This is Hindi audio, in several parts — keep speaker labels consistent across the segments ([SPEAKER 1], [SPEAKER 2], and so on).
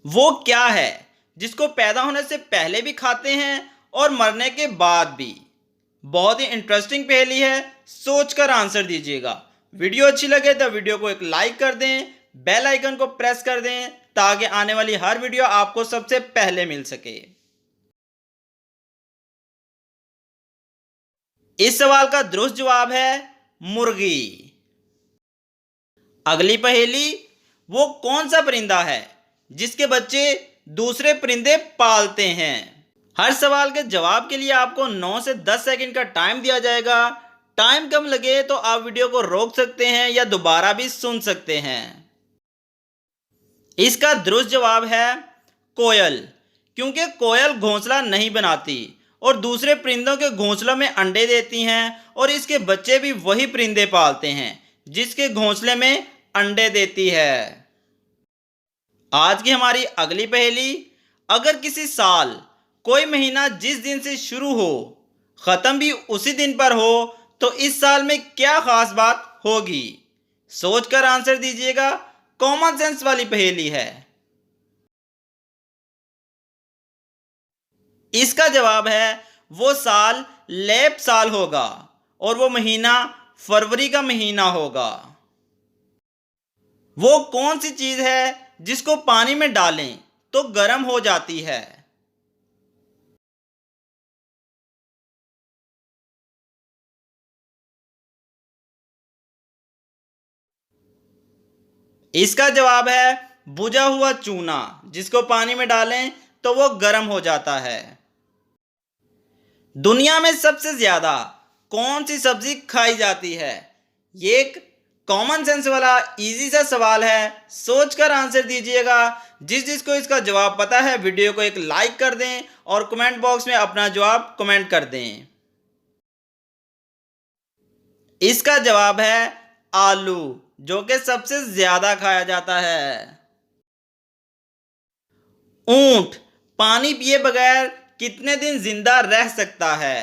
[SPEAKER 1] वो क्या है जिसको पैदा होने से पहले भी खाते हैं और मरने के बाद भी? बहुत ही इंटरेस्टिंग पहेली है, सोचकर आंसर दीजिएगा। वीडियो अच्छी लगे तो वीडियो को एक लाइक कर दें, बेल आइकन को प्रेस कर दें ताकि आने वाली हर वीडियो आपको सबसे पहले मिल सके। इस सवाल का दुरुस्त जवाब है मुर्गी। अगली पहेली, वो कौन सा परिंदा है जिसके बच्चे दूसरे परिंदे पालते हैं? हर सवाल के जवाब के लिए आपको 9 से 10 सेकंड का टाइम दिया जाएगा। टाइम कम लगे तो आप वीडियो को रोक सकते हैं या दोबारा भी सुन सकते हैं। इसका दुरुस्त जवाब है कोयल, क्योंकि कोयल घोंसला नहीं बनाती और दूसरे परिंदों के घोंसलों में अंडे देती हैं और इसके बच्चे भी वही परिंदे पालते हैं जिसके घोंसले में अंडे देती है। आज की हमारी अगली पहेली, अगर किसी साल कोई महीना जिस दिन से शुरू हो खत्म भी उसी दिन पर हो तो इस साल में क्या खास बात होगी? सोचकर आंसर दीजिएगा। कॉमन सेंस वाली पहेली है। इसका जवाब है वो साल लैप साल होगा और वो महीना फरवरी का महीना होगा। वो कौन सी चीज है जिसको पानी में डालें तो गर्म हो जाती है? इसका जवाब है बुझा हुआ चूना, जिसको पानी में डालें तो वो गर्म हो जाता है। दुनिया में सबसे ज्यादा कौन सी सब्जी खाई जाती है? ये एक कॉमन सेंस वाला इजी सा सवाल है, सोचकर आंसर दीजिएगा। जिसको इसका जवाब पता है वीडियो को एक लाइक कर दें और कमेंट बॉक्स में अपना जवाब कमेंट कर दें। इसका जवाब है आलू, जो कि सबसे ज्यादा खाया जाता है। ऊंट पानी पिए बगैर कितने दिन जिंदा रह सकता है?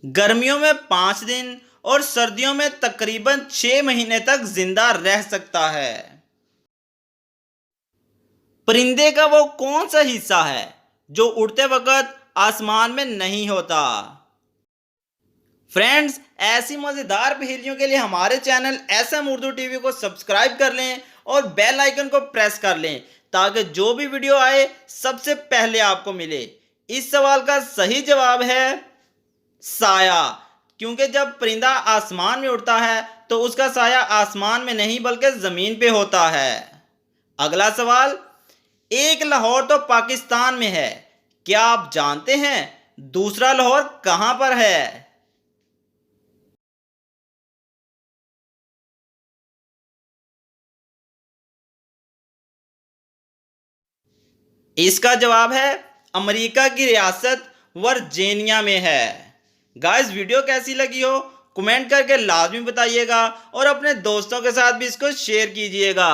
[SPEAKER 1] गर्मियों में 5 दिन और सर्दियों में तकरीबन 6 महीने तक जिंदा रह सकता है। परिंदे का वो कौन सा हिस्सा है जो उड़ते वक्त आसमान में नहीं होता? फ्रेंड्स, ऐसी मजेदार पहेलियों के लिए हमारे चैनल SM उर्दू टीवी को सब्सक्राइब कर लें और बेल आइकन को प्रेस कर लें ताकि जो भी वीडियो आए सबसे पहले आपको मिले। इस सवाल का सही जवाब है साया, क्योंकि जब परिंदा आसमान में उड़ता है तो उसका साया आसमान में नहीं बल्कि जमीन पे होता है। अगला सवाल, एक लाहौर तो पाकिस्तान में है, क्या आप जानते हैं दूसरा लाहौर कहां पर है? इसका जवाब है अमेरिका की रियासत वर्जीनिया में है। गाइस, वीडियो कैसी लगी हो कमेंट करके लाजमी बताइएगा और अपने दोस्तों के साथ भी इसको शेयर कीजिएगा।